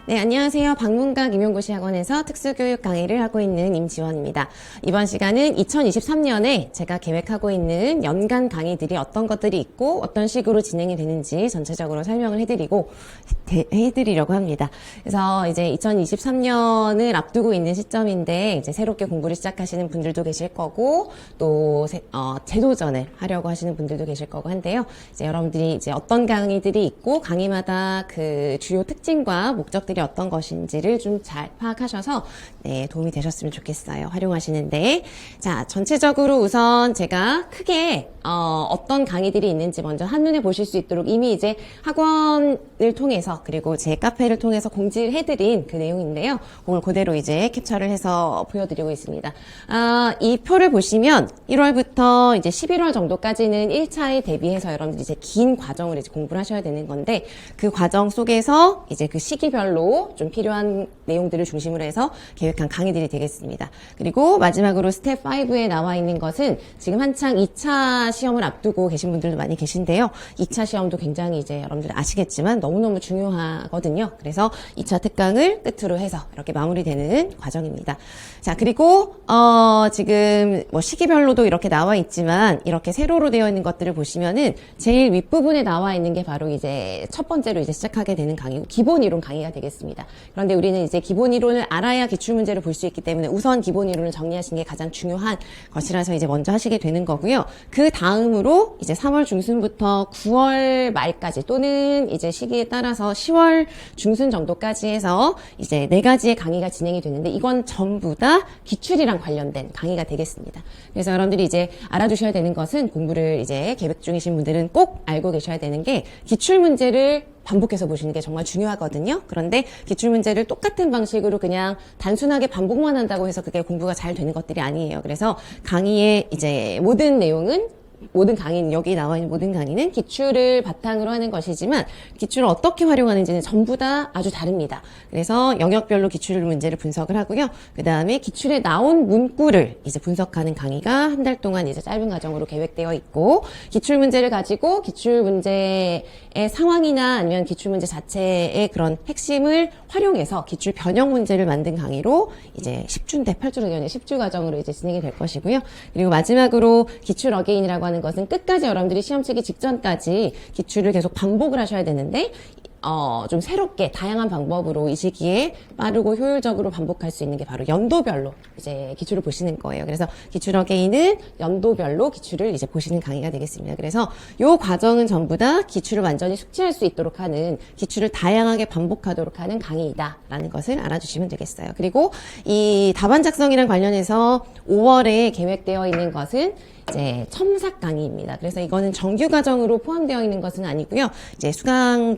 네, 안녕하세요. 방문각 임용고시 학원에서 특수교육 강의를 하고 있는 임지원입니다. 이번 시간은 2023년에 제가 계획하고 있는 연간 강의들이 어떤 것들이 있고 어떤 식으로 진행이 되는지 전체적으로 설명을 해드리려고 합니다. 그래서 이제 2023년을 앞두고 있는 시점인데 이제 새롭게 공부를 시작하시는 분들도 계실 거고 또 재도전을 하려고 하시는 분들도 계실 거고 한데요. 이제 여러분들이 이제 어떤 강의들이 있고 강의마다 그 주요 특징과 목적들이 어떤 것인지를 좀 잘 파악하셔서 네, 도움이 되셨으면 좋겠어요. 활용하시는데. 자, 전체적으로 우선 제가 크게 어떤 강의들이 있는지 먼저 한눈에 보실 수 있도록 이미 이제 학원을 통해서 그리고 제 카페를 통해서 공지를 해드린 그 내용인데요. 오늘 그대로 이제 캡처를 해서 보여드리고 있습니다. 이 표를 보시면 1월부터 이제 11월 정도까지는 1차에 대비해서 여러분들이 이제 긴 과정을 이제 공부를 하셔야 되는 건데 그 과정 속에서 이제 그 시기별로 좀 필요한 내용들을 중심으로 해서 계획한 강의들이 되겠습니다. 그리고 마지막으로 스텝 5에 나와 있는 것은 지금 한창 2차 시험을 앞두고 계신 분들도 많이 계신데요. 2차 시험도 굉장히 이제 여러분들 아시겠지만 너무너무 중요하거든요. 그래서 2차 특강을 끝으로 해서 이렇게 마무리되는 과정입니다. 자, 그리고 지금 뭐 시기별로도 이렇게 나와 있지만 이렇게 세로로 되어 있는 것들을 보시면은 제일 윗부분에 나와 있는 게 바로 이제 첫 번째로 이제 시작하게 되는 강의고 기본 이론 강의가 되겠습니다. 그런데 우리는 이제 기본 이론을 알아야 기출 문제를 볼 수 있기 때문에 우선 기본 이론을 정리하시는 게 가장 중요한 것이라서 이제 먼저 하시게 되는 거고요. 그 다음으로 이제 3월 중순부터 9월 말까지 또는 이제 시기에 따라서 10월 중순 정도까지 해서 이제 4가지의 강의가 진행이 되는데 이건 전부 다 기출이랑 관련된 강의가 되겠습니다. 그래서 여러분들이 이제 알아두셔야 되는 것은 공부를 이제 계획 중이신 분들은 꼭 알고 계셔야 되는 게 기출 문제를 반복해서 보시는 게 정말 중요하거든요. 그런데 기출문제를 똑같은 방식으로 그냥 단순하게 반복만 한다고 해서 그게 공부가 잘 되는 것들이 아니에요. 그래서 강의의 이제 모든 강의는 여기 나와 있는 모든 강의는 기출을 바탕으로 하는 것이지만 기출을 어떻게 활용하는지는 전부 다 아주 다릅니다. 그래서 영역별로 기출 문제를 분석을 하고요. 그 다음에 기출에 나온 문구를 이제 분석하는 강의가 한 달 동안 이제 짧은 과정으로 계획되어 있고 기출 문제를 가지고 기출 문제의 상황이나 아니면 기출 문제 자체의 그런 핵심을 활용해서 기출 변형 문제를 만든 강의로 이제 10주인데 8주로 되는 10주 과정으로 이제 진행이 될 것이고요. 그리고 마지막으로 기출 어게인이라고 하는 것은 끝까지 여러분들이 시험 치기 직전까지 기출을 계속 반복을 하셔야 되는데 좀 새롭게 다양한 방법으로 이 시기에 빠르고 효율적으로 반복할 수 있는 게 바로 연도별로 이제 기출을 보시는 거예요. 그래서 기출 어게인은 연도별로 기출을 이제 보시는 강의가 되겠습니다. 그래서 요 과정은 전부 다 기출을 완전히 숙지할 수 있도록 하는 기출을 다양하게 반복하도록 하는 강의이다라는 것을 알아주시면 되겠어요. 그리고 이 답안 작성이랑 관련해서 5월에 계획되어 있는 것은 이제 첨삭 강의입니다. 그래서 이거는 정규 과정으로 포함되어 있는 것은 아니고요. 이제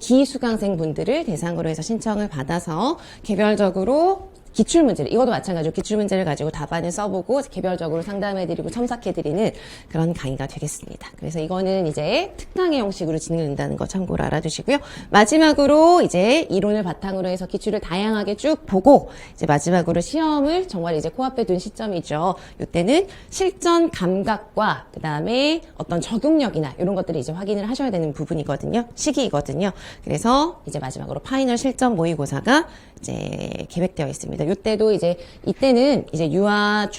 기수강생 분들을 대상으로 해서 신청을 받아서 개별적으로 기출문제를, 이것도 마찬가지로 기출문제를 가지고 답안을 써보고 개별적으로 상담해드리고 첨삭해드리는 그런 강의가 되겠습니다. 그래서 이거는 이제 특강의 형식으로 진행된다는 거 참고로 알아두시고요. 마지막으로 이제 이론을 바탕으로 해서 기출을 다양하게 쭉 보고 이제 마지막으로 시험을 정말 이제 코앞에 둔 시점이죠. 이때는 실전 감각과 그 다음에 어떤 적용력이나 이런 것들을 이제 확인을 하셔야 되는 부분이거든요. 시기이거든요. 그래서 이제 마지막으로 파이널 실전 모의고사가 이제 계획되어 있습니다. 이때도 이때는 이제 유아,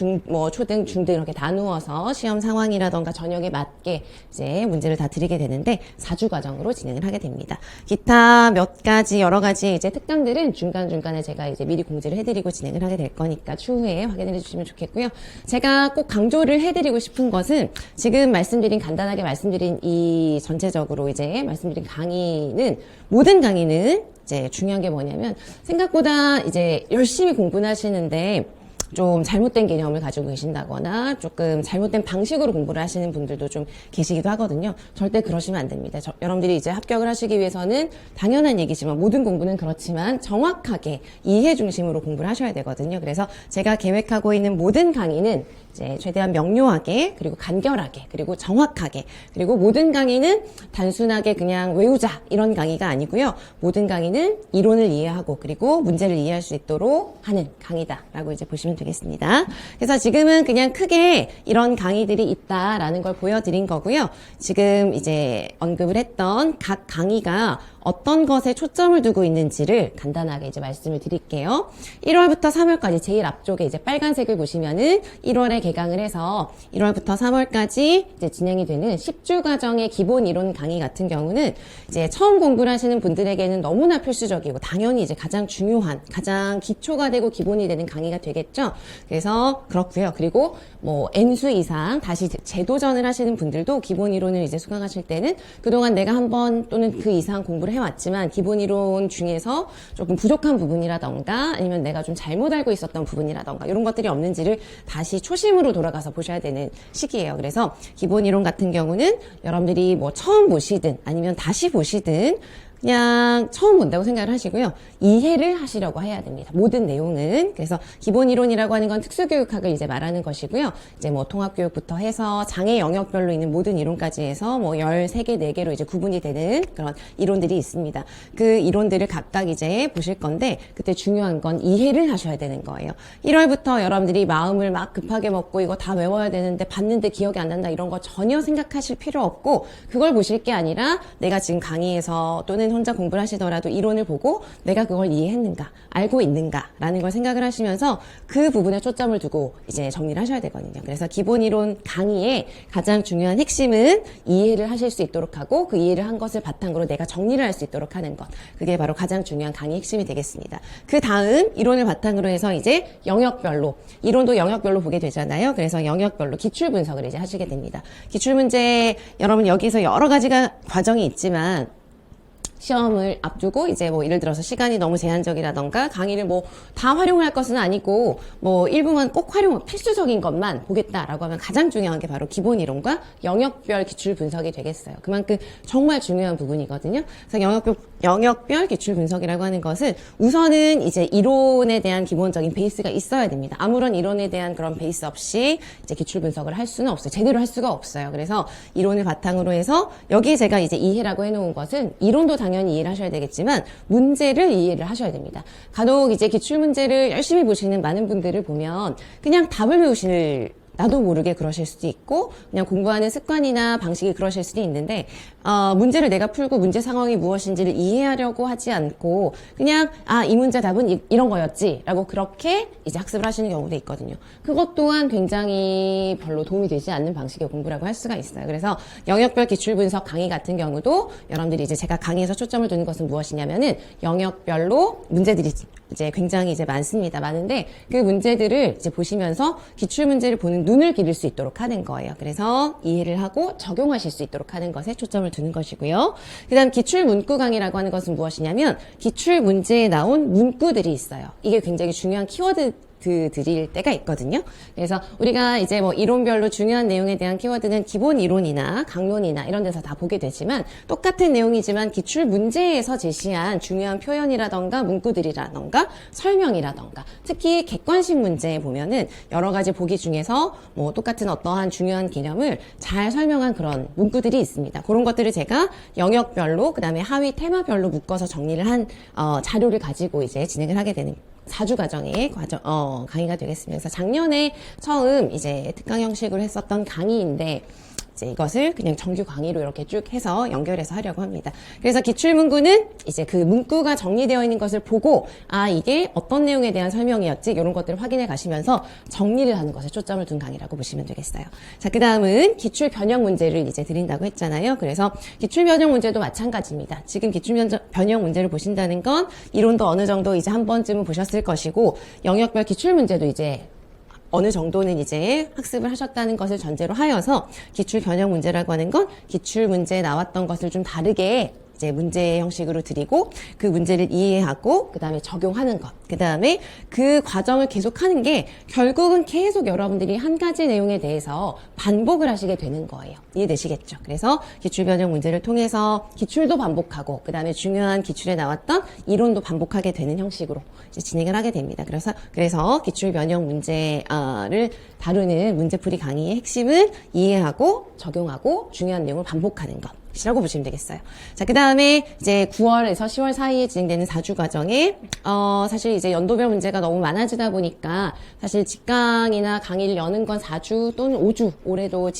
초등, 중등 이렇게 나누어서 시험 상황이라던가 전형에 맞게 이제 문제를 다 드리게 되는데 4주 과정으로 진행을 하게 됩니다. 기타 몇 가지, 여러 가지 이제 특강들은 중간중간에 제가 이제 미리 공지를 해드리고 진행을 하게 될 거니까 추후에 확인을 해주시면 좋겠고요. 제가 꼭 강조를 해드리고 싶은 것은 지금 간단하게 말씀드린 이 전체적으로 이제 말씀드린 강의는 모든 강의는 이제 중요한 게 뭐냐면 생각보다 이제 열심히 공부는 하시는데 좀 잘못된 개념을 가지고 계신다거나 조금 잘못된 방식으로 공부를 하시는 분들도 좀 계시기도 하거든요. 절대 그러시면 안 됩니다. 여러분들이 이제 합격을 하시기 위해서는 당연한 얘기지만 모든 공부는 그렇지만 정확하게 이해 중심으로 공부를 하셔야 되거든요. 그래서 제가 계획하고 있는 모든 강의는 이제 최대한 명료하게 그리고 간결하게 그리고 정확하게 그리고 모든 강의는 단순하게 그냥 외우자 이런 강의가 아니고요. 모든 강의는 이론을 이해하고 그리고 문제를 이해할 수 있도록 하는 강의다라고 이제 보시면 되겠습니다. 그래서 지금은 그냥 크게 이런 강의들이 있다라는 걸 보여드린 거고요. 지금 이제 언급을 했던 각 강의가 어떤 것에 초점을 두고 있는지를 간단하게 이제 말씀을 드릴게요. 1월부터 3월까지 제일 앞쪽에 이제 빨간색을 보시면은 1월에 개강을 해서 1월부터 3월까지 이제 진행이 되는 10주 과정의 기본 이론 강의 같은 경우는 이제 처음 공부를 하시는 분들에게는 너무나 필수적이고 당연히 이제 가장 중요한, 가장 기초가 되고 기본이 되는 강의가 되겠죠. 그래서 그렇고요. 그리고 뭐 N수 이상 다시 재도전을 하시는 분들도 기본 이론을 이제 수강하실 때는 그동안 내가 한 번 또는 그 이상 공부를 해왔지만 기본 이론 중에서 조금 부족한 부분이라던가 아니면 내가 좀 잘못 알고 있었던 부분이라던가 이런 것들이 없는지를 다시 초심으로 돌아가서 보셔야 되는 시기예요. 그래서 기본 이론 같은 경우는 여러분들이 뭐 처음 보시든 아니면 다시 보시든 그냥 처음 본다고 생각을 하시고요. 이해를 하시려고 해야 됩니다. 모든 내용은. 그래서 기본 이론이라고 하는 건 특수교육학을 이제 말하는 것이고요. 이제 뭐 통합교육부터 해서 장애 영역별로 있는 모든 이론까지 해서 뭐 13개, 4개로 이제 구분이 되는 그런 이론들이 있습니다. 그 이론들을 각각 이제 보실 건데 그때 중요한 건 이해를 하셔야 되는 거예요. 1월부터 여러분들이 마음을 막 급하게 먹고 이거 다 외워야 되는데 봤는데 기억이 안 난다 이런 거 전혀 생각하실 필요 없고 그걸 보실 게 아니라 내가 지금 강의에서 또는 혼자 공부를 하시더라도 이론을 보고 내가 그걸 이해했는가, 알고 있는가 라는 걸 생각을 하시면서 그 부분에 초점을 두고 이제 정리를 하셔야 되거든요. 그래서 기본 이론 강의의 가장 중요한 핵심은 이해를 하실 수 있도록 하고 그 이해를 한 것을 바탕으로 내가 정리를 할 수 있도록 하는 것. 그게 바로 가장 중요한 강의 핵심이 되겠습니다. 그 다음 이론을 바탕으로 해서 이제 영역별로, 이론도 영역별로 보게 되잖아요. 그래서 영역별로 기출 분석을 이제 하시게 됩니다. 기출 문제, 여러분 여기서 여러 가지가 과정이 있지만 시험을 앞두고 이제 뭐 예를 들어서 시간이 너무 제한적이라던가 강의를 뭐 다 활용할 것은 아니고 뭐 일부만 꼭 필수적인 것만 보겠다라고 하면 가장 중요한 게 바로 기본 이론과 영역별 기출 분석이 되겠어요. 그만큼 정말 중요한 부분이거든요. 그래서 영역별 기출 분석이라고 하는 것은 우선은 이제 이론에 대한 기본적인 베이스가 있어야 됩니다. 아무런 이론에 대한 그런 베이스 없이 이제 기출 분석을 할 수는 없어요. 제대로 할 수가 없어요. 그래서 이론을 바탕으로 해서 여기에 제가 이제 이해라고 해놓은 것은 이론도 당연히 이해를 하셔야 되겠지만 문제를 이해를 하셔야 됩니다. 간혹 이제 기출 문제를 열심히 보시는 많은 분들을 보면 그냥 답을 외우실 나도 모르게 그러실 수도 있고 그냥 공부하는 습관이나 방식이 그러실 수도 있는데 문제를 내가 풀고 문제 상황이 무엇인지를 이해하려고 하지 않고 그냥 이 문제 답은 이런 거였지 라고 그렇게 이제 학습을 하시는 경우도 있거든요. 그것 또한 굉장히 별로 도움이 되지 않는 방식의 공부라고 할 수가 있어요. 그래서 영역별 기출 분석 강의 같은 경우도 여러분들이 이제 제가 강의에서 초점을 두는 것은 무엇이냐면은 영역별로 문제들이 이제 굉장히 이제 많습니다. 많은데 그 문제들을 이제 보시면서 기출 문제를 보는 눈을 기를 수 있도록 하는 거예요. 그래서 이해를 하고 적용하실 수 있도록 하는 것에 초점을 두는 것이고요. 그 다음 기출 문구 강의라고 하는 것은 무엇이냐면 기출 문제에 나온 문구들이 있어요. 이게 굉장히 중요한 키워드 드릴 때가 있거든요. 그래서 우리가 이제 뭐 이론별로 중요한 내용에 대한 키워드는 기본 이론이나 강론이나 이런 데서 다 보게 되지만 똑같은 내용이지만 기출 문제에서 제시한 중요한 표현이라던가 문구들이라던가 설명이라던가 특히 객관식 문제에 보면은 여러 가지 보기 중에서 뭐 똑같은 어떠한 중요한 개념을 잘 설명한 그런 문구들이 있습니다. 그런 것들을 제가 영역별로 그다음에 하위 테마별로 묶어서 정리를 한 자료를 가지고 이제 진행을 하게 되는 4주 과정의 강의가 되겠습니다. 그래서 작년에 처음 이제 특강 형식으로 했었던 강의인데 이제 이것을 그냥 정규 강의로 이렇게 쭉 해서 연결해서 하려고 합니다. 그래서 기출문구는 이제 그 문구가 정리되어 있는 것을 보고 이게 어떤 내용에 대한 설명이었지 이런 것들을 확인해 가시면서 정리를 하는 것에 초점을 둔 강의라고 보시면 되겠어요. 자, 그 다음은 기출 변형 문제를 이제 드린다고 했잖아요. 그래서 기출 변형 문제도 마찬가지입니다. 지금 기출 변형 문제를 보신다는 건 이론도 어느 정도 이제 한 번쯤은 보셨을 것이고 영역별 기출 문제도 이제 어느 정도는 이제 학습을 하셨다는 것을 전제로 하여서 기출 변형 문제라고 하는 건 기출 문제에 나왔던 것을 좀 다르게 이제 문제 형식으로 드리고 그 문제를 이해하고 그 다음에 적용하는 것, 그 다음에 그 과정을 계속하는 게 결국은 계속 여러분들이 한 가지 내용에 대해서 반복을 하시게 되는 거예요. 이해되시겠죠? 그래서 기출 변형 문제를 통해서 기출도 반복하고 그 다음에 중요한 기출에 나왔던 이론도 반복하게 되는 형식으로 이제 진행을 하게 됩니다. 그래서 기출 변형 문제를 다루는 문제풀이 강의의 핵심은 이해하고 적용하고 중요한 내용을 반복하는 것. 것이라고 보시면 되겠어요. 자, 그 다음에 이제 9월에서 10월 사이에 진행되는 4주 과정에, 사실 이제 연도별 문제가 너무 많아지다 보니까 사실 직강이나 강의를 여는 건 4주 또는 5주, 올해도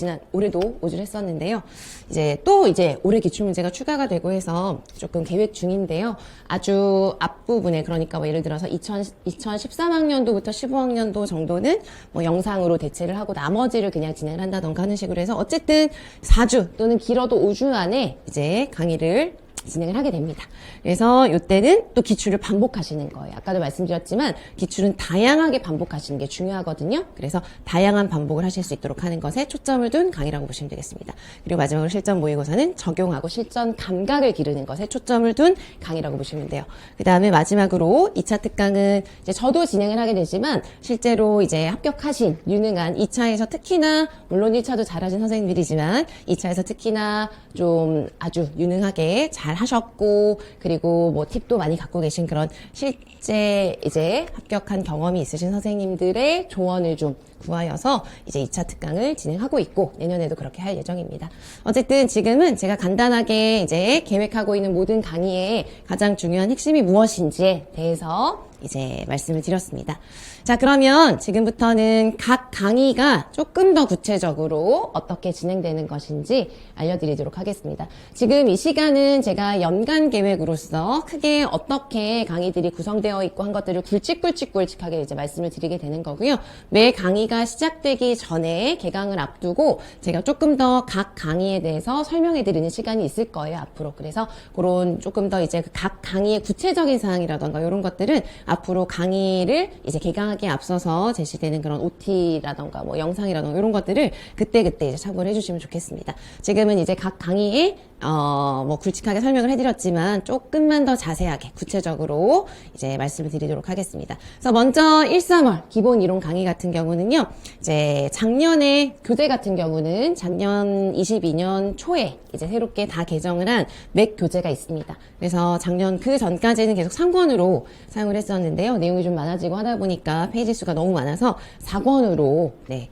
5주를 했었는데요. 이제 올해 기출문제가 추가가 되고 해서 조금 계획 중인데요. 아주 앞부분에, 그러니까 뭐 예를 들어서 2013학년도부터 15학년도 정도는 뭐 영상으로 대체를 하고 나머지를 그냥 진행을 한다던가 하는 식으로 해서 어쨌든 4주 또는 길어도 5주 안에 이제 강의를 진행을 하게 됩니다. 그래서 이때는 또 기출을 반복하시는 거예요. 아까도 말씀드렸지만 기출은 다양하게 반복하시는 게 중요하거든요. 그래서 다양한 반복을 하실 수 있도록 하는 것에 초점을 둔 강의라고 보시면 되겠습니다. 그리고 마지막으로 실전 모의고사는 적용하고 실전 감각을 기르는 것에 초점을 둔 강의라고 보시면 돼요. 그 다음에 마지막으로 2차 특강은 이제 저도 진행을 하게 되지만 실제로 이제 합격하신 유능한 2차에서 특히나 물론 1차도 잘하신 선생님들이지만 2차에서 특히나 좀 아주 유능하게 잘 하셨고 그리고 뭐 팁도 많이 갖고 계신 그런 실제 이제 합격한 경험이 있으신 선생님들의 조언을 좀 구하여서 이제 2차 특강을 진행하고 있고 내년에도 그렇게 할 예정입니다. 어쨌든 지금은 제가 간단하게 이제 계획하고 있는 모든 강의의 가장 중요한 핵심이 무엇인지에 대해서 이제 말씀을 드렸습니다. 자, 그러면 지금부터는 각 강의가 조금 더 구체적으로 어떻게 진행되는 것인지 알려드리도록 하겠습니다. 지금 이 시간은 제가 연간 계획으로서 크게 어떻게 강의들이 구성되어 있고 한 것들을 굵직굵직하게 이제 말씀을 드리게 되는 거고요. 매 강의가 시작되기 전에 개강을 앞두고 제가 조금 더 각 강의에 대해서 설명해 드리는 시간이 있을 거예요, 앞으로. 그래서 그런 조금 더 이제 각 강의의 구체적인 사항이라던가 이런 것들은 앞으로 강의를 이제 개강하기에 앞서서 제시되는 그런 OT라던가 뭐 영상이라던가 이런 것들을 그때그때 이제 참고를 해주시면 좋겠습니다. 지금은 이제 각 강의에 뭐 굵직하게 설명을 해드렸지만 조금만 더 자세하게 구체적으로 이제 말씀을 드리도록 하겠습니다. 그래서 먼저 1, 3월 기본 이론 강의 같은 경우는요, 이제 작년에 교재 같은 경우는 작년 22년 초에 이제 새롭게 다 개정을 한 맥 교재가 있습니다. 그래서 작년 그 전까지는 계속 3권으로 사용을 했었는데요. 내용이 좀 많아지고 하다 보니까 페이지 수가 너무 많아서 4권으로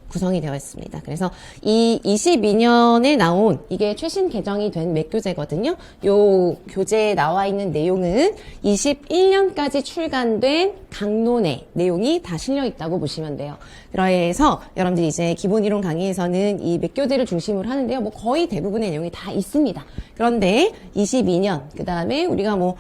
구성이 되어 있습니다. 그래서 이 22년에 나온 이게 최신 개정이 된 맥 교재거든요. 요 교재에 나와 있는 내용은 21년까지 출간된 강론의 내용이 다 실려 있다고 보시면 돼요. 그래서 여러분들이 이제 기본 이론 강의에서는 이 맥 교재를 중심으로 하는데요. 뭐 거의 대부분의 내용이 다 있습니다. 그런데 22년, 그 다음에 우리가 뭐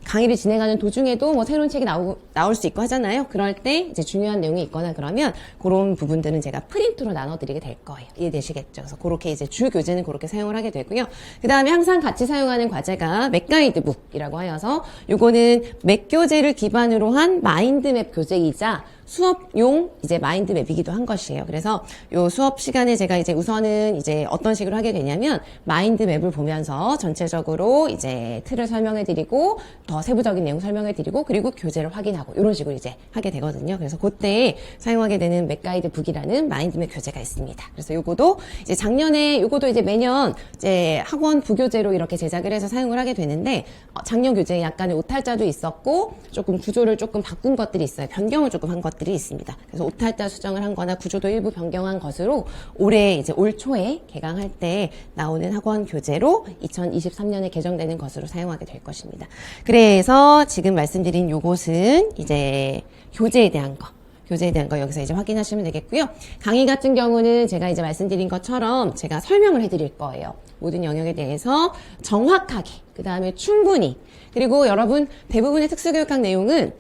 강의를 진행하는 도중에도 뭐 새로운 책이 나올 수 있고 하잖아요. 그럴 때 이제 중요한 내용이 있거나 그러면 그런 부분들은 제가 프린트로 나눠드리게 될 거예요. 이해되시겠죠? 그래서 그렇게 이제 주 교재는 그렇게 사용을 하게 되고요. 그 다음에 항상 같이 사용하는 과제가 맥 가이드북이라고 하여서 요거는 맥 교재를 기반으로 한 마인드맵 교재이자 수업용 이제 마인드맵이기도 한 것이에요. 그래서 요 수업 시간에 제가 이제 우선은 이제 어떤 식으로 하게 되냐면 마인드맵을 보면서 전체적으로 이제 틀을 설명해 드리고 더 세부적인 내용 설명해 드리고 그리고 교재를 확인하고 이런 식으로 이제 하게 되거든요. 그래서 그때 사용하게 되는 맥 가이드북이라는 마인드맵 교재가 있습니다. 그래서 요거도 이제 작년에 요거도 이제 매년 이제 학원 부교재로 이렇게 제작을 해서 사용을 하게 되는데 작년 교재에 약간의 오탈자도 있었고 조금 구조를 조금 바꾼 것들이 있어요. 변경을 조금 한 것들이 있습니다. 그래서 오탈자 수정을 한 거나 구조도 일부 변경한 것으로 올해 이제 올 초에 개강할 때 나오는 학원 교재로 2023년에 개정되는 것으로 사용하게 될 것입니다. 그래서 지금 말씀드린 요것은 이제 교재에 대한 거 여기서 이제 확인하시면 되겠고요. 강의 같은 경우는 제가 이제 말씀드린 것처럼 제가 설명을 해드릴 거예요. 모든 영역에 대해서 정확하게, 그 다음에 충분히. 그리고 여러분 대부분의 특수교육학 내용은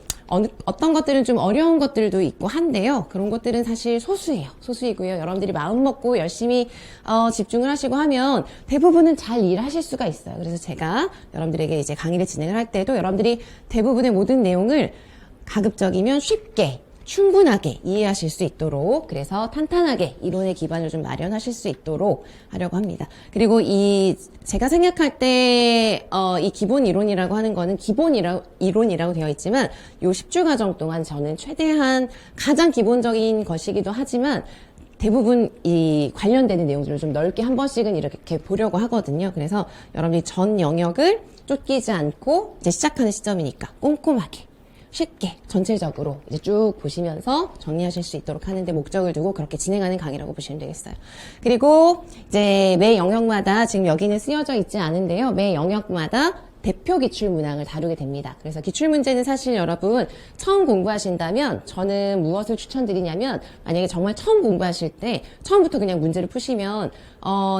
어떤 것들은 좀 어려운 것들도 있고 한데요. 그런 것들은 사실 소수이고요. 여러분들이 마음 먹고 열심히 집중을 하시고 하면 대부분은 잘 이해하실 수가 있어요. 그래서 제가 여러분들에게 이제 강의를 진행을 할 때도 여러분들이 대부분의 모든 내용을 가급적이면 쉽게 충분하게 이해하실 수 있도록 그래서 탄탄하게 이론의 기반을 좀 마련하실 수 있도록 하려고 합니다. 그리고 제가 생각할 때 이 기본 이론이라고 하는 거는 이론이라고 되어 있지만 요 10주 과정 동안 저는 최대한 가장 기본적인 것이기도 하지만 대부분 이 관련되는 내용들을 좀 넓게 한 번씩은 이렇게 보려고 하거든요. 그래서 여러분들이 전 영역을 쫓기지 않고 이제 시작하는 시점이니까 꼼꼼하게 쉽게 전체적으로 이제 쭉 보시면서 정리하실 수 있도록 하는데 목적을 두고 그렇게 진행하는 강의라고 보시면 되겠어요. 그리고 이제 매 영역마다 지금 여기는 쓰여져 있지 않은데요. 매 영역마다 대표 기출문항을 다루게 됩니다. 그래서 기출문제는 사실 여러분 처음 공부하신다면 저는 무엇을 추천드리냐면 만약에 정말 처음 공부하실 때 처음부터 그냥 문제를 푸시면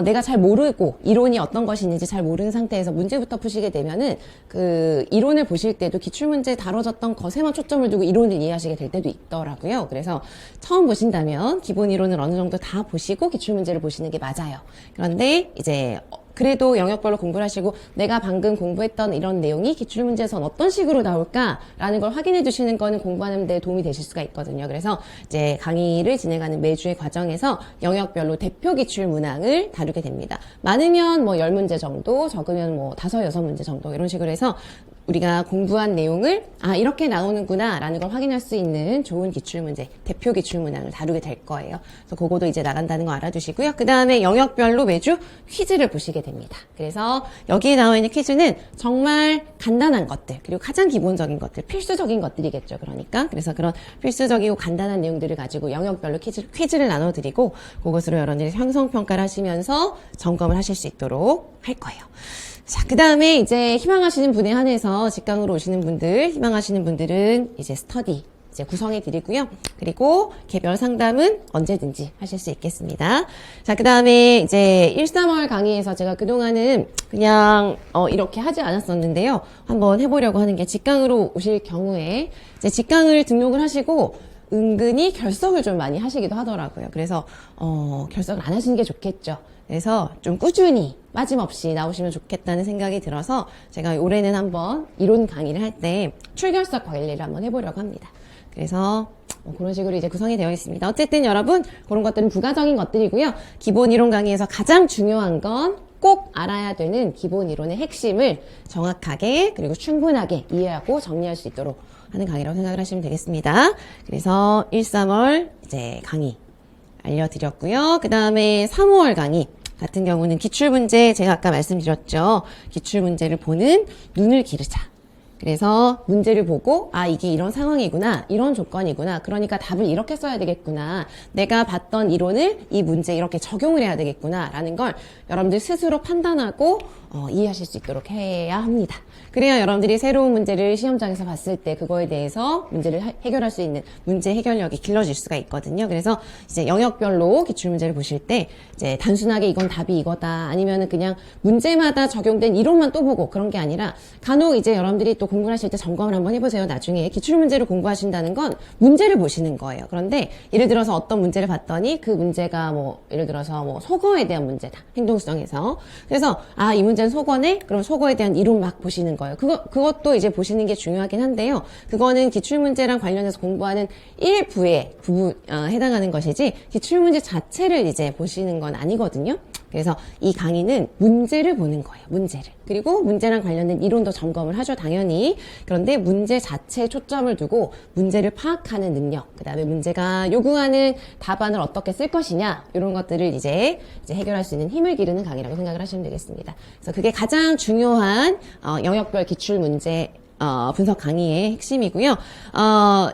내가 잘 모르고 이론이 어떤 것이 있는지 잘 모르는 상태에서 문제부터 푸시게 되면은 그 이론을 보실 때도 기출문제에 다뤄졌던 것에만 초점을 두고 이론을 이해하시게 될 때도 있더라고요. 그래서 처음 보신다면 기본 이론을 어느 정도 다 보시고 기출문제를 보시는 게 맞아요. 그런데 이제 그래도 영역별로 공부를 하시고 내가 방금 공부했던 이런 내용이 기출문제에선 어떤 식으로 나올까라는 걸 확인해 두시는 거는 공부하는 데 도움이 되실 수가 있거든요. 그래서 이제 강의를 진행하는 매주의 과정에서 영역별로 대표 기출문항을 다루게 됩니다. 많으면 뭐 10문제 정도, 적으면 뭐 5, 6문제 정도 이런 식으로 해서 우리가 공부한 내용을 이렇게 나오는구나 라는 걸 확인할 수 있는 좋은 기출문제, 대표 기출문항을 다루게 될 거예요. 그래서 그거도 이제 나간다는 거 알아두시고요. 그 다음에 영역별로 매주 퀴즈를 보시게 됩니다. 그래서 여기에 나와 있는 퀴즈는 정말 간단한 것들, 그리고 가장 기본적인 것들, 필수적인 것들이겠죠. 그래서 그런 필수적이고 간단한 내용들을 가지고 영역별로 퀴즈를 나눠드리고 그것으로 여러분들이 형성평가를 하시면서 점검을 하실 수 있도록 할 거예요. 자, 그 다음에 이제 희망하시는 분에 한해서 직강으로 오시는 분들, 희망하시는 분들은 이제 스터디 이제 구성해 드리고요. 그리고 개별 상담은 언제든지 하실 수 있겠습니다. 자, 그 다음에 이제 1, 3월 강의에서 제가 그동안은 그냥 이렇게 하지 않았었는데요. 한번 해보려고 하는 게 직강으로 오실 경우에 이제 직강을 등록을 하시고 은근히 결석을 좀 많이 하시기도 하더라고요. 그래서 결석을 안 하시는 게 좋겠죠. 그래서 좀 꾸준히 빠짐없이 나오시면 좋겠다는 생각이 들어서 제가 올해는 한번 이론 강의를 할 때 출결석 관리를 한번 해보려고 합니다. 그래서 그런 식으로 이제 구성이 되어 있습니다. 어쨌든 여러분 그런 것들은 부가적인 것들이고요. 기본 이론 강의에서 가장 중요한 건 꼭 알아야 되는 기본 이론의 핵심을 정확하게 그리고 충분하게 이해하고 정리할 수 있도록 하는 강의라고 생각을 하시면 되겠습니다. 그래서 1, 3월 이제 강의 알려드렸고요. 그 다음에 3월 강의 같은 경우는 기출문제 제가 아까 말씀드렸죠. 기출문제를 보는 눈을 기르자. 그래서 문제를 보고 이게 이런 상황이구나, 이런 조건이구나, 그러니까 답을 이렇게 써야 되겠구나, 내가 봤던 이론을 이 문제에 이렇게 적용을 해야 되겠구나 라는 걸 여러분들 스스로 판단하고 이해하실 수 있도록 해야 합니다. 그래야 여러분들이 새로운 문제를 시험장에서 봤을 때 그거에 대해서 문제를 해결할 수 있는 문제 해결력이 길러질 수가 있거든요. 그래서 이제 영역별로 기출문제를 보실 때 이제 단순하게 이건 답이 이거다, 아니면은 그냥 문제마다 적용된 이론만 또 보고 그런 게 아니라 간혹 이제 여러분들이 또 공부를 하실 때 점검을 한번 해보세요. 나중에 기출문제를 공부하신다는 건 문제를 보시는 거예요. 그런데 예를 들어서 어떤 문제를 봤더니 그 문제가 뭐 예를 들어서 뭐 속어에 대한 문제다. 행동수정에서. 그래서 이 문제는 속어네? 그럼 속어에 대한 이론 막 보시는 거예요. 그것도 이제 보시는 게 중요하긴 한데요. 그거는 기출문제랑 관련해서 공부하는 일부에 해당하는 것이지 기출문제 자체를 이제 보시는 건 아니거든요. 그래서 이 강의는 문제를 보는 거예요. 문제를. 그리고 문제랑 관련된 이론도 점검을 하죠. 당연히. 그런데 문제 자체에 초점을 두고 문제를 파악하는 능력, 그 다음에 문제가 요구하는 답안을 어떻게 쓸 것이냐, 이런 것들을 이제 해결할 수 있는 힘을 기르는 강의라고 생각을 하시면 되겠습니다. 그래서 그게 가장 중요한 영역별 기출문제 분석 강의의 핵심이고요.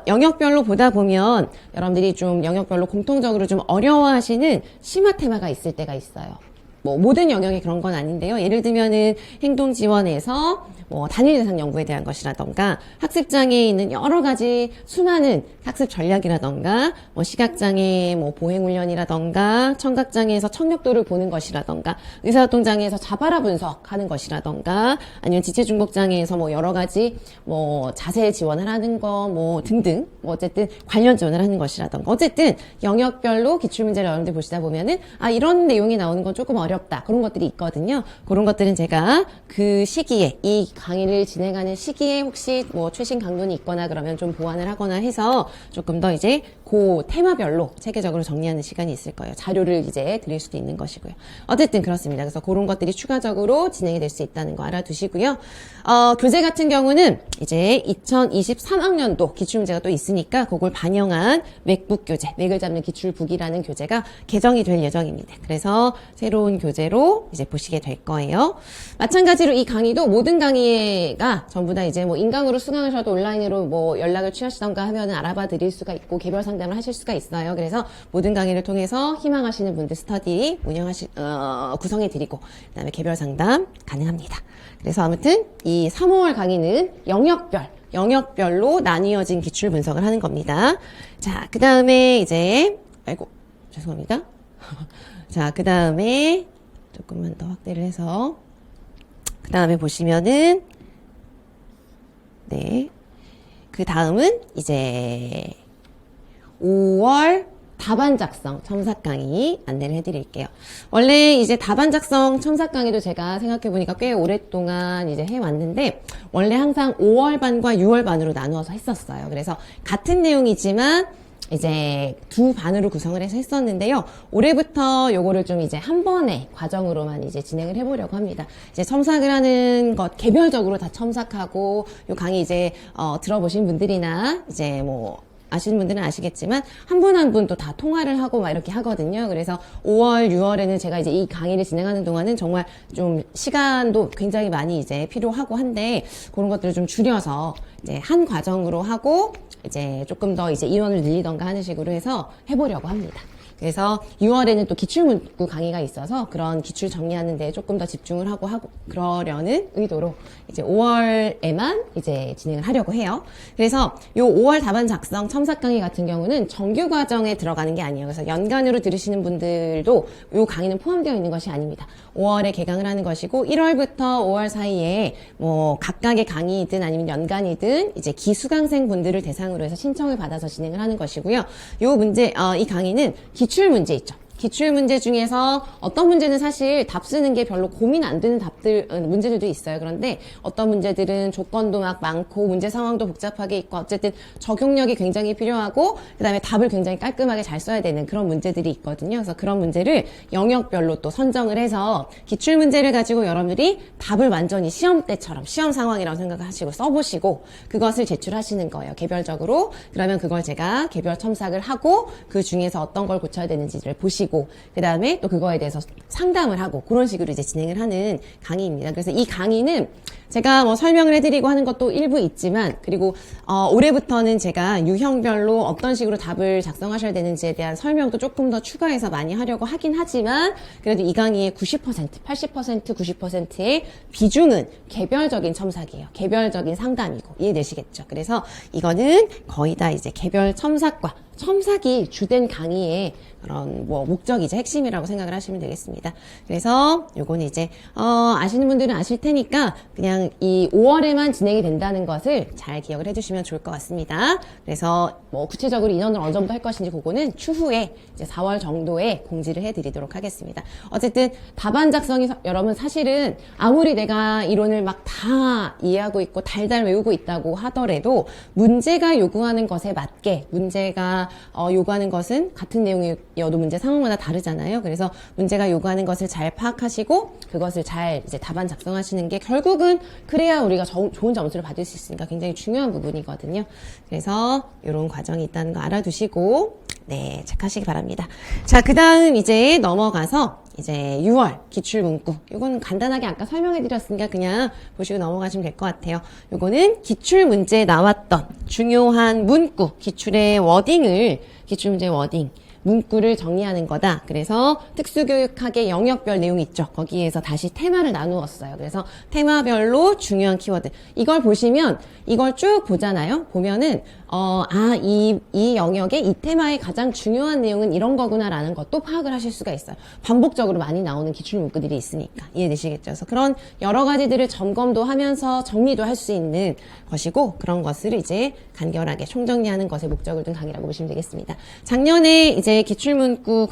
영역별로 보다 보면 여러분들이 좀 영역별로 공통적으로 좀 어려워하시는 심화 테마가 있을 때가 있어요. 뭐 모든 영역이 그런 건 아닌데요. 예를 들면은 행동 지원에서 뭐 단일 대상 연구에 대한 것이라던가 학습장애에 있는 여러 가지 수많은 학습 전략이라던가 뭐 시각장애 뭐 보행훈련이라던가 청각장애에서 청력도를 보는 것이라던가 의사소통장애에서 자바라 분석하는 것이라던가 아니면 지체중복장애에서 뭐 여러 가지 뭐 자세 지원을 하는 거 뭐 등등 뭐 어쨌든 관련 지원을 하는 것이라던가 어쨌든 영역별로 기출문제를 여러분들 보시다 보면은 이런 내용이 나오는 건 조금 어렵다 그런 것들이 있거든요. 그런 것들은 제가 그 시기에 이 강의를 진행하는 시기에 혹시 뭐 최신 강론이 있거나 그러면 좀 보완을 하거나 해서 조금 더 이제 그 테마별로 체계적으로 정리하는 시간이 있을 거예요. 자료를 이제 드릴 수도 있는 것이고요. 어쨌든 그렇습니다. 그래서 그런 것들이 추가적으로 진행이 될 수 있다는 거 알아두시고요. 교재 같은 경우는 이제 2023학년도 기출문제가 또 있으니까 그걸 반영한 맥북 교재, 맥을 잡는 기출북이라는 교재가 개정이 될 예정입니다. 그래서 새로운 교재로 이제 보시게 될 거예요. 마찬가지로 이 강의도 모든 강의가 전부 다 이제 뭐 인강으로 수강하셔도 온라인으로 뭐 연락을 취하시던가 하면은 알아봐 드릴 수가 있고 개별 상담을 하실 수가 있어요. 그래서 모든 강의를 통해서 희망하시는 분들 스터디 구성해 드리고 그다음에 개별 상담 가능합니다. 그래서 아무튼 이 3, 5월 강의는 영역별로 나뉘어진 기출 분석을 하는 겁니다. 자, 그 다음에 이제, 죄송합니다. 자, 그 다음에 조금만 더 확대를 해서, 그 다음에 보시면은, 네. 그 다음은 이제 5월 답안 작성 첨삭 강의 안내를 해드릴게요. 원래 이제 답안 작성 첨삭 강의도 제가 생각해보니까 꽤 오랫동안 이제 해왔는데 원래 항상 5월 반과 6월 반으로 나누어서 했었어요. 그래서 같은 내용이지만 이제 두 반으로 구성을 해서 했었는데요. 올해부터 요거를 좀 이제 한 번의 과정으로만 이제 진행을 해보려고 합니다. 이제 첨삭을 하는 것 개별적으로 다 첨삭하고 요 강의 이제 들어보신 분들이나 이제 뭐 아시는 분들은 아시겠지만 한 분 한 분 또 다 통화를 하고 막 이렇게 하거든요. 그래서 5월, 6월에는 제가 이제 이 강의를 진행하는 동안은 정말 좀 시간도 굉장히 많이 이제 필요하고 한데 그런 것들을 좀 줄여서 이제 한 과정으로 하고 이제 조금 더 이제 인원을 늘리던가 하는 식으로 해서 해보려고 합니다. 그래서 6월에는 또 기출문구 강의가 있어서 그런 기출 정리하는 데 조금 더 집중을 하고 그러려는 의도로 이제 5월에만 이제 진행을 하려고 해요. 그래서 요 5월 답안 작성 첨삭 강의 같은 경우는 정규 과정에 들어가는 게 아니에요. 그래서 연간으로 들으시는 분들도 요 강의는 포함되어 있는 것이 아닙니다. 5월에 개강을 하는 것이고 1월부터 5월 사이에 뭐 각각의 강의이든 아니면 연간이든 이제 기수강생 분들을 대상으로 해서 신청을 받아서 진행을 하는 것이고요. 요 문제, 이 강의는 기출 문제 있죠. 기출 문제 중에서 어떤 문제는 사실 답 쓰는 게 별로 고민 안 되는 문제들도 있어요. 그런데 어떤 문제들은 조건도 막 많고 문제 상황도 복잡하게 있고 어쨌든 적용력이 굉장히 필요하고 그다음에 답을 굉장히 깔끔하게 잘 써야 되는 그런 문제들이 있거든요. 그래서 그런 문제를 영역별로 또 선정을 해서 기출 문제를 가지고 여러분들이 답을 완전히 시험 때처럼 시험 상황이라고 생각하시고 써보시고 그것을 제출하시는 거예요. 개별적으로. 그러면 그걸 제가 개별 첨삭을 하고 그 중에서 어떤 걸 고쳐야 되는지를 보시고 그 다음에 또 그거에 대해서 상담을 하고 그런 식으로 이제 진행을 하는 강의입니다. 그래서 이 강의는 제가 뭐 설명을 해드리고 하는 것도 일부 있지만 그리고 올해부터는 제가 유형별로 어떤 식으로 답을 작성하셔야 되는지에 대한 설명도 조금 더 추가해서 많이 하려고 하긴 하지만 그래도 이 강의의 90%, 80%, 90%의 비중은 개별적인 첨삭이에요. 개별적인 상담이고 이해되시겠죠? 그래서 이거는 거의 다 이제 개별 첨삭이 주된 강의의 그런 뭐 목적이자 핵심이라고 생각을 하시면 되겠습니다. 그래서 요거는 이제 아시는 분들은 아실 테니까 그냥 이 5월에만 진행이 된다는 것을 잘 기억을 해주시면 좋을 것 같습니다. 그래서 뭐 구체적으로 인원을 어느 정도 할 것인지 그거는 추후에 이제 4월 정도에 공지를 해드리도록 하겠습니다. 어쨌든 답안 작성이 여러분 사실은 아무리 내가 이론을 막 다 이해하고 있고 달달 외우고 있다고 하더라도 문제가 요구하는 것에 맞게 문제가 요구하는 것은 같은 내용이어도 문제 상황마다 다르잖아요. 그래서 문제가 요구하는 것을 잘 파악하시고 그것을 잘 이제 답안 작성하시는 게 결국은 그래야 우리가 좋은 점수를 받을 수 있으니까 굉장히 중요한 부분이거든요. 그래서 이런 과정이 있다는 거 알아두시고 네, 체크하시기 바랍니다. 자, 그 다음 이제 넘어가서 이제 6월 기출문구. 요거는 간단하게 아까 설명해드렸으니까 그냥 보시고 넘어가시면 될 것 같아요. 요거는 기출문제에 나왔던 중요한 문구, 기출문제 워딩, 문구를 정리하는 거다. 그래서 특수교육학의 영역별 내용이 있죠. 거기에서 다시 테마를 나누었어요. 그래서 테마별로 중요한 키워드. 이걸 보시면 이걸 쭉 보잖아요. 보면은 이 영역의 이 테마의 가장 중요한 내용은 이런 거구나라는 것도 파악을 하실 수가 있어요. 반복적으로 많이 나오는 기출 문구들이 있으니까 이해되시겠죠? 그래서 그런 여러 가지들을 점검도 하면서 정리도 할 수 있는 것이고 그런 것을 이제 간결하게 총정리하는 것에 목적을 둔 강의라고 보시면 되겠습니다. 작년에 이제 기출문구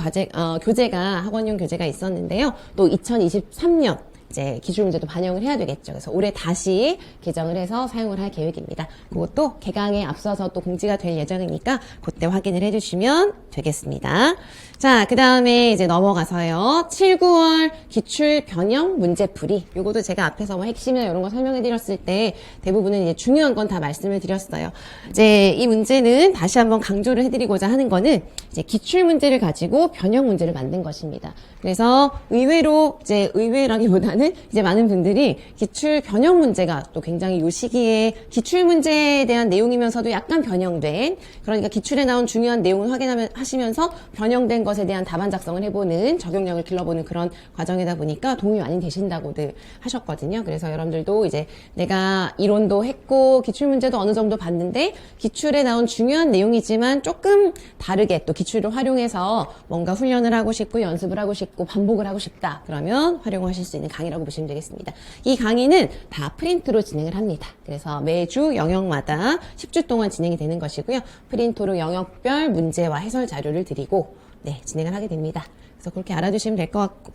교재가 학원용 교재가 있었는데요. 또 2023년 이제 기출문제도 반영을 해야 되겠죠. 그래서 올해 다시 개정을 해서 사용을 할 계획입니다. 그것도 개강에 앞서서 또 공지가 될 예정이니까 그때 확인을 해주시면 되겠습니다. 자, 그 다음에 이제 넘어가서요. 7, 9월 기출 변형 문제풀이. 요것도 제가 앞에서 뭐 핵심이나 이런 거 설명해 드렸을 때 대부분은 이제 중요한 건 다 말씀을 드렸어요. 이제 이 문제는 다시 한번 강조를 해드리고자 하는 거는 이제 기출 문제를 가지고 변형 문제를 만든 것입니다. 그래서 의외로 이제 의외라기보다는 이제 많은 분들이 기출 변형 문제가 또 굉장히 요 시기에 기출 문제에 대한 내용이면서도 약간 변형된, 그러니까 기출에 나온 중요한 내용을 하시면서 변형된 것에 대한 답안 작성을 해보는, 적용력을 길러보는 그런 과정이다 보니까 도움이 많이 되신다고들 하셨거든요. 그래서 여러분들도 이제 내가 이론도 했고 기출 문제도 어느 정도 봤는데 기출에 나온 중요한 내용이지만 조금 다르게 또 기출을 활용해서 뭔가 훈련을 하고 싶고 연습을 하고 싶고 반복을 하고 싶다. 그러면 활용하실 수 있는 강의라고 보시면 되겠습니다. 이 강의는 다 프린트로 진행을 합니다. 그래서 매주 영역마다 10주 동안 진행이 되는 것이고요. 프린트로 영역별 문제와 해설 자료를 드리고 진행을 하게 됩니다. 그래서 그렇게 알아두시면 될 것 같고,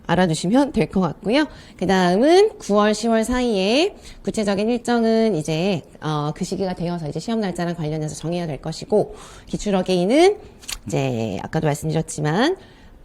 알아두시면 될 것 같고요. 그 다음은 9월, 10월 사이에 구체적인 일정은 이제 그 시기가 되어서 이제 시험 날짜랑 관련해서 정해야 될 것이고, 기출 어게인은 이제 아까도 말씀드렸지만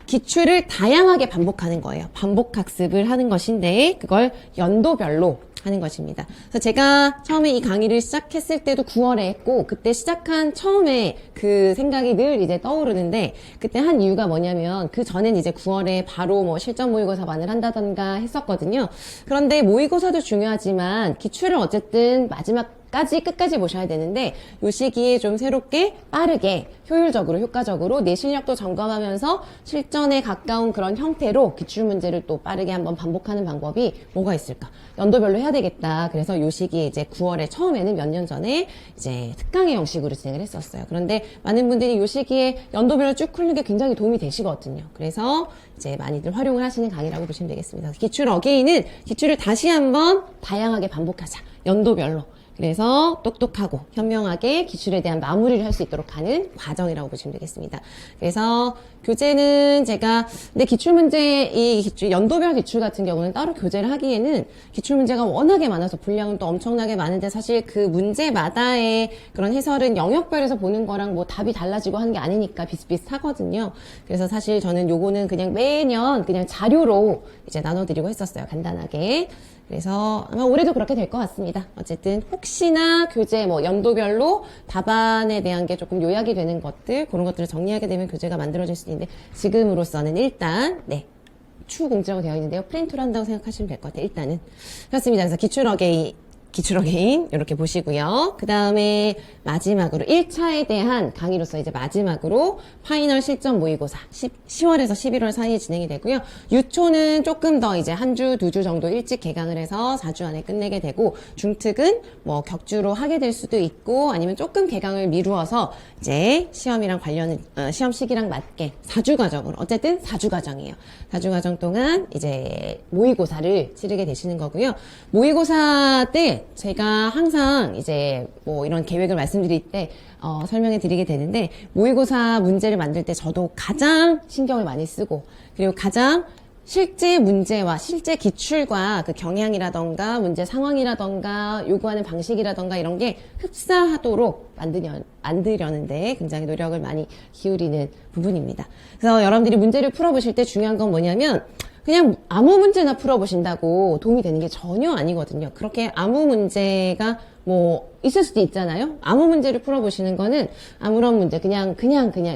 기출을 다양하게 반복하는 거예요. 반복 학습을 하는 것인데 그걸 연도별로 하는 것입니다. 그래서 제가 처음에 이 강의를 시작했을 때도 9월에 했고, 그때 시작한 처음에 그 생각이 늘 이제 떠오르는데, 그때 한 이유가 뭐냐면 그 전엔 이제 9월에 바로 뭐 실전 모의고사반을 한다던가 했었거든요. 그런데 모의고사도 중요하지만 기출을 어쨌든 마지막까지 끝까지 보셔야 되는데, 이 시기에 좀 새롭게 빠르게 효율적으로 효과적으로 내 실력도 점검하면서 실전에 가까운 그런 형태로 기출 문제를 또 빠르게 한번 반복하는 방법이 뭐가 있을까? 연도별로 해야 되겠다. 그래서 이 시기에 이제 9월에 처음에는 몇 년 전에 이제 특강의 형식으로 진행을 했었어요. 그런데 많은 분들이 이 시기에 연도별로 쭉 풀는 게 굉장히 도움이 되시거든요. 그래서 이제 많이들 활용을 하시는 강의라고 보시면 되겠습니다. 기출 어게인은 기출을 다시 한번 다양하게 반복하자. 연도별로. 그래서 똑똑하고 현명하게 기출에 대한 마무리를 할 수 있도록 하는 과정이라고 보시면 되겠습니다. 그래서 교재는 제가, 근데 기출문제, 연도별 기출 같은 경우는 따로 교재를 하기에는 기출문제가 워낙에 많아서 분량은 또 엄청나게 많은데, 사실 그 문제마다의 그런 해설은 영역별에서 보는 거랑 뭐 답이 달라지고 하는 게 아니니까 비슷비슷하거든요. 그래서 사실 저는 요거는 그냥 매년 그냥 자료로 이제 나눠드리고 했었어요. 간단하게. 그래서 아마 올해도 그렇게 될 것 같습니다. 어쨌든 혹시나 교재 뭐 연도별로 답안에 대한 게 조금 요약이 되는 것들, 그런 것들을 정리하게 되면 교재가 만들어질 수 있는데, 지금으로서는 일단 추후 공지라고 되어 있는데요. 프린트로 한다고 생각하시면 될 것 같아요. 일단은 그렇습니다. 그래서 기출 어게인 이렇게 보시고요. 그 다음에 마지막으로 1차에 대한 강의로서 이제 마지막으로 파이널 실전 모의고사 10월에서 11월 사이에 진행이 되고요. 유초는 조금 더 이제 한 주, 2주 정도 일찍 개강을 해서 4주 안에 끝내게 되고, 중특은 뭐 격주로 하게 될 수도 있고 아니면 조금 개강을 미루어서 이제 시험이랑 시험 시기랑 맞게 4주 과정으로, 어쨌든 4주 과정이에요. 4주 과정 동안 이제 모의고사를 치르게 되시는 거고요. 모의고사 때 제가 항상 이제 뭐 이런 계획을 말씀드릴 때 설명해 드리게 되는데, 모의고사 문제를 만들 때 저도 가장 신경을 많이 쓰고, 그리고 가장 실제 문제와 실제 기출과 그 경향이라던가 문제 상황이라던가 요구하는 방식이라던가 이런 게 흡사하도록 만들려는데 굉장히 노력을 많이 기울이는 부분입니다. 그래서 여러분들이 문제를 풀어보실 때 중요한 건 뭐냐면, 그냥 아무 문제나 풀어보신다고 도움이 되는 게 전혀 아니거든요. 그렇게 아무 문제가 뭐 있을 수도 있잖아요. 아무 문제를 풀어보시는 거는 아무런 문제, 그냥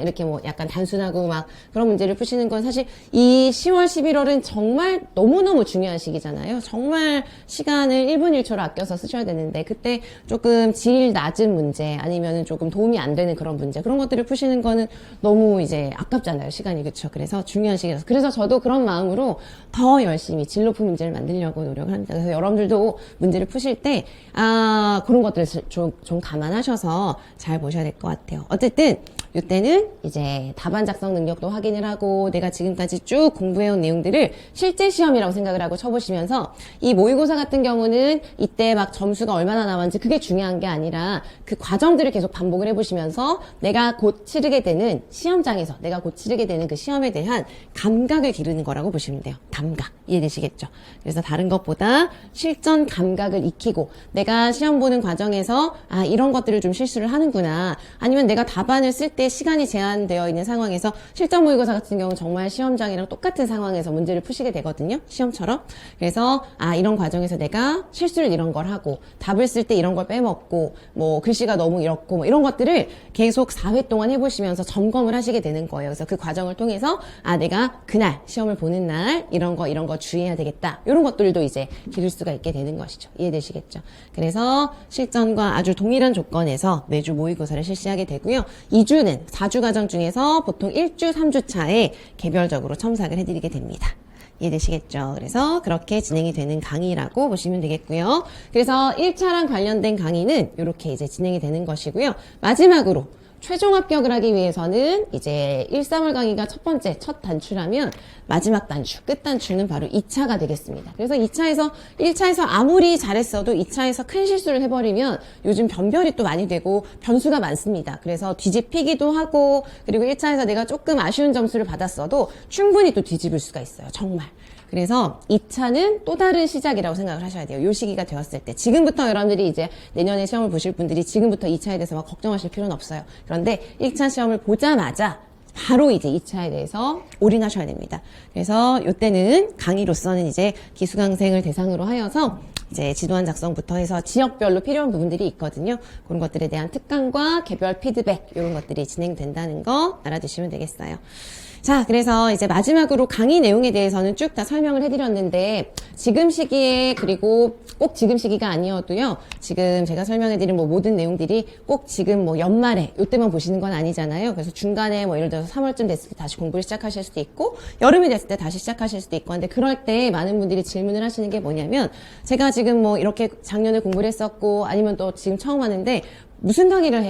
이렇게 뭐 약간 단순하고 막 그런 문제를 푸시는 건, 사실 이 10월, 11월은 정말 너무너무 중요한 시기잖아요. 정말 시간을 1분 1초로 아껴서 쓰셔야 되는데, 그때 조금 질 낮은 문제 아니면은 조금 도움이 안 되는 그런 문제, 그런 것들을 푸시는 거는 너무 이제 아깝잖아요. 시간이. 그렇죠. 그래서 중요한 시기라서. 그래서 저도 그런 마음으로 더 열심히 질 높은 문제를 만들려고 노력을 합니다. 그래서 여러분들도 문제를 푸실 때 그런 것들을 좀 감안하셔서 잘 보셔야 될 것 같아요. 어쨌든 이때는 이제 답안 작성 능력도 확인을 하고 내가 지금까지 쭉 공부해온 내용들을 실제 시험이라고 생각을 하고 쳐보시면서 이 모의고사 같은 경우는 이때 막 점수가 얼마나 나왔는지 그게 중요한 게 아니라 그 과정들을 계속 반복을 해보시면서 내가 곧 치르게 되는 시험장에서 내가 곧 치르게 되는 그 시험에 대한 감각을 기르는 거라고 보시면 돼요. 감각. 이해되시겠죠? 그래서 다른 것보다 실전 감각을 익히고 내가 시험 보는 과정에서 아 이런 것들을 좀 실수를 하는구나 아니면 내가 답안을 쓸 때 시간이 제한되어 있는 상황에서 실전 모의고사 같은 경우는 정말 시험장이랑 똑같은 상황에서 문제를 푸시게 되거든요. 시험처럼. 그래서 아 이런 과정에서 내가 실수를 이런 걸 하고 답을 쓸 때 이런 걸 빼먹고 뭐 글씨가 너무 이렇고 뭐 이런 것들을 계속 4회 동안 해보시면서 점검을 하시게 되는 거예요. 그래서 그 과정을 통해서 아 내가 그날 시험을 보는 날 이런 거 주의해야 되겠다. 이런 것들도 이제 기를 수가 있게 되는 것이죠. 이해되시겠죠? 그래서 실전과 아주 동일한 조건에서 매주 모의고사를 실시하게 되고요. 2주는 4주 과정 중에서 보통 1주, 3주 차에 개별적으로 첨삭을 해드리게 됩니다. 이해되시겠죠? 그래서 그렇게 진행이 되는 강의라고 보시면 되겠고요. 그래서 1차랑 관련된 강의는 이렇게 이제 진행이 되는 것이고요. 마지막으로 최종 합격을 하기 위해서는 이제 1~3월 강의가 첫 번째, 첫 단추라면 마지막 단추, 끝 단추는 바로 2차가 되겠습니다. 그래서 1차에서 아무리 잘했어도 2차에서 큰 실수를 해버리면 요즘 변별이 또 많이 되고 변수가 많습니다. 그래서 뒤집히기도 하고 그리고 1차에서 내가 조금 아쉬운 점수를 받았어도 충분히 또 뒤집을 수가 있어요. 정말. 그래서 2차는 또 다른 시작이라고 생각을 하셔야 돼요. 요 시기가 되었을 때. 지금부터 여러분들이 이제 내년에 시험을 보실 분들이 지금부터 2차에 대해서 막 걱정하실 필요는 없어요. 그런데 1차 시험을 보자마자 바로 이제 2차에 대해서 올인하셔야 됩니다. 그래서 이때는 강의로서는 이제 기수강생을 대상으로 하여서 이제 지도안 작성부터 해서 지역별로 필요한 부분들이 있거든요. 그런 것들에 대한 특강과 개별 피드백 이런 것들이 진행된다는 거 알아두시면 되겠어요. 자, 그래서 이제 마지막으로 강의 내용에 대해서는 쭉 다 설명을 해드렸는데 지금 시기에 그리고 꼭 지금 시기가 아니어도요. 지금 제가 설명해드린 뭐 모든 내용들이 꼭 지금 뭐 연말에 이때만 보시는 건 아니잖아요. 그래서 중간에 뭐 예를 들어서 3월쯤 됐을 때 다시 공부를 시작하실 수도 있고 여름이 됐을 때 다시 시작하실 수도 있고 한데 그럴 때 많은 분들이 질문을 하시는 게 뭐냐면 제가 지금 뭐 이렇게 작년에 공부를 했었고 아니면 또 지금 처음 하는데 무슨 강의를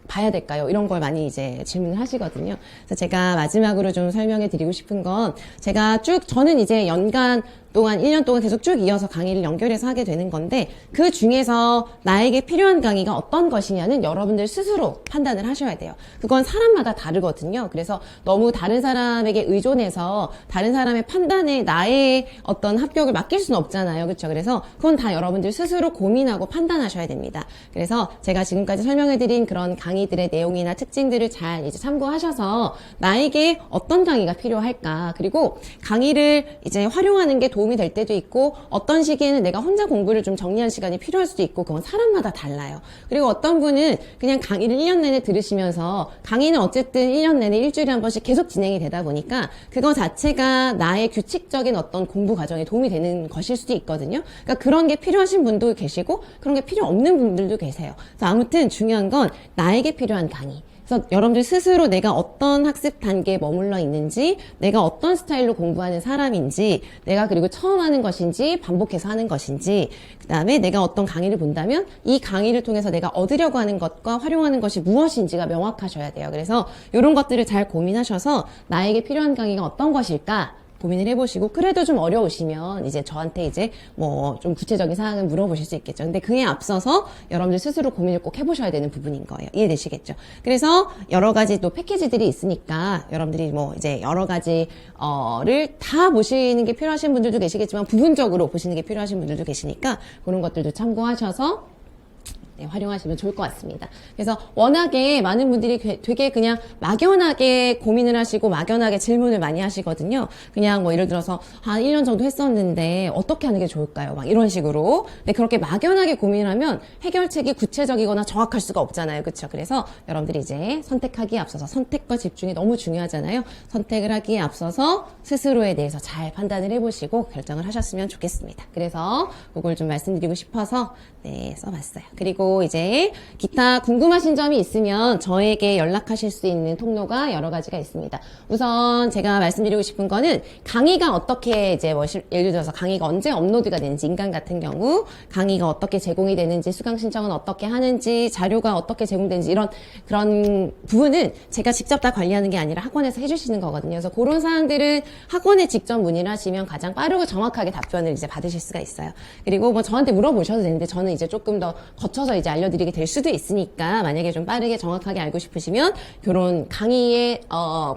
봐야 될까요? 이런 걸 많이 이제 질문을 하시거든요. 그래서 제가 마지막으로 좀 설명해 드리고 싶은 건 제가 저는 이제 연간 동안 1년 동안 계속 쭉 이어서 강의를 연결해서 하게 되는 건데 그 중에서 나에게 필요한 강의가 어떤 것이냐는 여러분들 스스로 판단을 하셔야 돼요. 그건 사람마다 다르거든요. 그래서 너무 다른 사람에게 의존해서 다른 사람의 판단에 나의 어떤 합격을 맡길 수는 없잖아요. 그렇죠? 그래서 그건 다 여러분들 스스로 고민하고 판단하셔야 됩니다. 그래서 제가 지금까지 설명해드린 그런 강의들의 내용이나 특징들을 잘 이제 참고하셔서 나에게 어떤 강의가 필요할까 그리고 강의를 이제 활용하는 게 도움이 될 때도 있고 어떤 시기에는 내가 혼자 공부를 좀 정리할 시간이 필요할 수도 있고 그건 사람마다 달라요. 그리고 어떤 분은 그냥 강의를 1년 내내 들으시면서 강의는 어쨌든 1년 내내 일주일에 한 번씩 계속 진행이 되다 보니까 그거 자체가 나의 규칙적인 어떤 공부 과정에 도움이 되는 것일 수도 있거든요. 그러니까 그런 게 필요하신 분도 계시고 그런 게 필요 없는 분들도 계세요. 그래서 아무튼 중요한 건 나에게 필요한 강의. 그래서 여러분들 스스로 내가 어떤 학습 단계에 머물러 있는지, 내가 어떤 스타일로 공부하는 사람인지, 내가 그리고 처음 하는 것인지, 반복해서 하는 것인지, 그 다음에 내가 어떤 강의를 본다면 이 강의를 통해서 내가 얻으려고 하는 것과 활용하는 것이 무엇인지가 명확하셔야 돼요. 그래서 이런 것들을 잘 고민하셔서 나에게 필요한 강의가 어떤 것일까? 고민을 해보시고 그래도 좀 어려우시면 이제 저한테 이제 뭐 좀 구체적인 사항을 물어보실 수 있겠죠. 근데 그에 앞서서 여러분들 스스로 고민을 꼭 해보셔야 되는 부분인 거예요. 이해되시겠죠? 그래서 여러 가지 또 패키지들이 있으니까 여러분들이 뭐 이제 여러 가지를 다 보시는 게 필요하신 분들도 계시겠지만 부분적으로 보시는 게 필요하신 분들도 계시니까 그런 것들도 참고하셔서 네, 활용하시면 좋을 것 같습니다. 그래서 워낙에 많은 분들이 되게 그냥 막연하게 고민을 하시고 막연하게 질문을 많이 하시거든요. 그냥 뭐 예를 들어서 한 1년 정도 했었는데 어떻게 하는 게 좋을까요? 막 이런 식으로. 근데 그렇게 막연하게 고민을 하면 해결책이 구체적이거나 정확할 수가 없잖아요. 그렇죠? 그래서 여러분들이 이제 선택하기에 앞서서 선택과 집중이 너무 중요하잖아요. 선택을 하기에 앞서서 스스로에 대해서 잘 판단을 해보시고 결정을 하셨으면 좋겠습니다. 그래서 그걸 좀 말씀드리고 싶어서 네, 써봤어요. 그리고 그리고 이제 기타 궁금하신 점이 있으면 저에게 연락하실 수 있는 통로가 여러 가지가 있습니다. 우선 제가 말씀드리고 싶은 거는 강의가 어떻게 이제 예를 들어서 강의가 언제 업로드가 되는지, 인간 같은 경우 강의가 어떻게 제공이 되는지, 수강 신청은 어떻게 하는지, 자료가 어떻게 제공되는지 이런 그런 부분은 제가 직접 다 관리하는 게 아니라 학원에서 해주시는 거거든요. 그래서 그런 사항들은 학원에 직접 문의를 하시면 가장 빠르고 정확하게 답변을 이제 받으실 수가 있어요. 그리고 뭐 저한테 물어보셔도 되는데 저는 이제 조금 더 거쳐서 이제 알려드리게 될 수도 있으니까 만약에 좀 빠르게 정확하게 알고 싶으시면 그런 강의의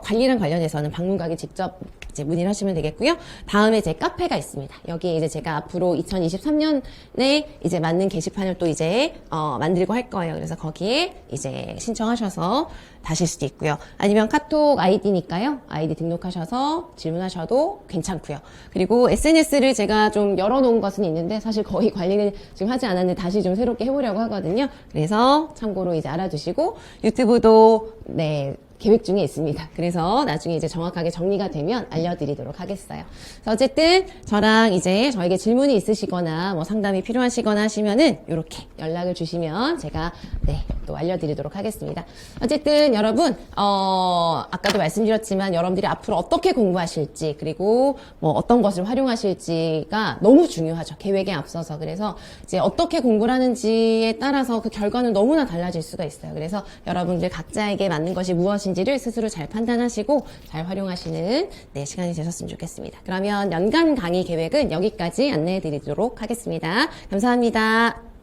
관리랑 관련해서는 방문가게 직접 이제 문의를 하시면 되겠고요. 다음에 제 카페가 있습니다. 여기에 이제 제가 앞으로 2023년에 이제 맞는 게시판을 또 이제 만들고 할 거예요. 그래서 거기에 이제 신청하셔서 다실 수도 있고요. 아니면 카톡 아이디니까요. 아이디 등록하셔서 질문하셔도 괜찮고요. 그리고 SNS를 제가 좀 열어놓은 것은 있는데 사실 거의 관리는 지금 하지 않았는데 다시 좀 새롭게 해보려고 하거든요. 그래서 참고로 이제 알아두시고 유튜브도 계획 중에 있습니다. 그래서 나중에 이제 정확하게 정리가 되면 알려드리도록 하겠어요. 그래서 어쨌든 저랑 이제 저에게 질문이 있으시거나 뭐 상담이 필요하시거나 하시면은 이렇게 연락을 주시면 제가 또 알려드리도록 하겠습니다. 어쨌든 여러분 아까도 말씀드렸지만 여러분들이 앞으로 어떻게 공부하실지 그리고 뭐 어떤 것을 활용하실지가 너무 중요하죠. 계획에 앞서서. 그래서 이제 어떻게 공부를 하는지에 따라서 그 결과는 너무나 달라질 수가 있어요. 그래서 여러분들 각자에게 맞는 것이 무엇인지를 스스로 잘 판단하시고 잘 활용하시는 시간이 되셨으면 좋겠습니다. 그러면 연간 강의 계획은 여기까지 안내해 드리도록 하겠습니다. 감사합니다.